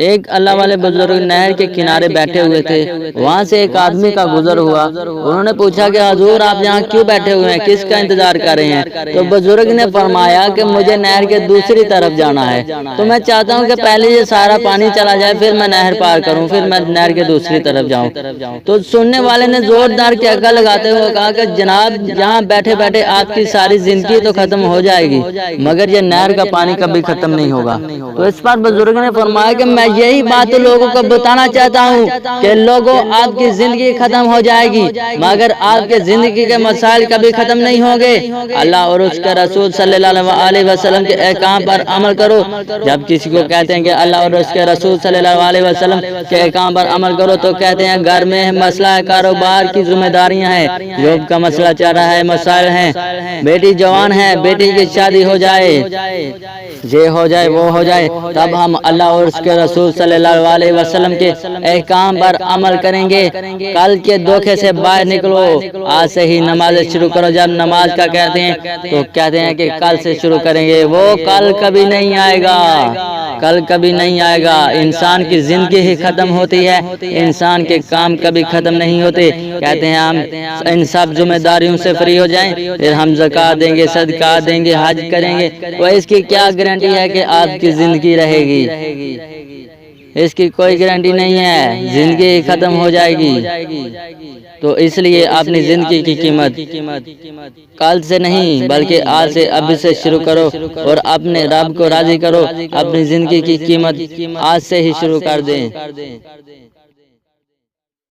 ایک اللہ والے بزرگ نہر کے کنارے بیٹھے ہوئے تھے، وہاں سے ایک آدمی کا گزر ہوا۔ انہوں نے پوچھا کہ حضور آپ یہاں کیوں بیٹھے ہوئے ہیں، کس کا انتظار کر رہے ہیں؟ تو بزرگ نے فرمایا کہ مجھے نہر کے دوسری طرف جانا ہے، تو میں چاہتا ہوں کہ پہلے یہ سارا پانی چلا جائے، پھر میں نہر پار کروں، پھر میں نہر کے دوسری طرف جاؤں۔ تو سننے والے نے زوردار کہکا لگاتے ہوئے کہا کہ جناب یہاں بیٹھے بیٹھے آپ کی ساری زندگی تو ختم ہو جائے گی، مگر یہ نہر کا پانی کبھی ختم نہیں ہوگا۔ تو اس پر بزرگ نے فرمایا کہ میں یہی بات لوگوں کو بتانا چاہتا ہوں کہ لوگوں آپ کی زندگی ختم ہو جائے گی، مگر آپ کے زندگی کے مسائل کبھی ختم نہیں ہوں گے۔ اللہ اور اس کے رسول صلی اللہ علیہ وسلم کے احکام پر عمل کرو۔ جب کسی کو کہتے ہیں کہ اللہ اور اس کے رسول صلی اللہ علیہ وسلم کے احکام پر عمل کرو تو کہتے ہیں گھر میں مسئلہ ہے، کاروبار کی ذمہ داریاں ہیں، جاب کا مسئلہ چل رہا ہے، مسائل ہیں، بیٹی جوان ہے، بیٹی کی شادی ہو جائے، یہ ہو جائے وہ ہو جائے، تب ہم اللہ اور اس کے رسول صلی اللہ علیہ وسلم کے احکام پر عمل کریں گے۔ کل کے دھوکے سے باہر نکلو، آج سے ہی نماز شروع کرو۔ جب نماز کا کہتے ہیں تو کہتے ہیں کہ کل سے شروع کریں گے، وہ کل کبھی نہیں آئے گا، کل کبھی نہیں آئے گا۔ انسان کی زندگی ہی ختم ہوتی ہے، انسان کے کام کبھی ختم نہیں ہوتے۔ کہتے ہیں ہم ان سب ذمہ داریوں سے فری ہو جائیں، پھر ہم زکوٰۃ دیں گے، صدقہ دیں گے، حج کریں گے، وہ اس کی کیا گارنٹی ہے کہ آپ کی زندگی رہے گی؟ اس کی کوئی گارنٹی نہیں ہے، زندگی ختم ہو جائے گی۔ تو اس لیے اپنی زندگی کی قیمت کل سے نہیں بلکہ آج سے ابھی سے شروع کرو اور اپنے رب کو راضی کرو۔ اپنی زندگی کی قیمت آج سے ہی شروع کر دیں۔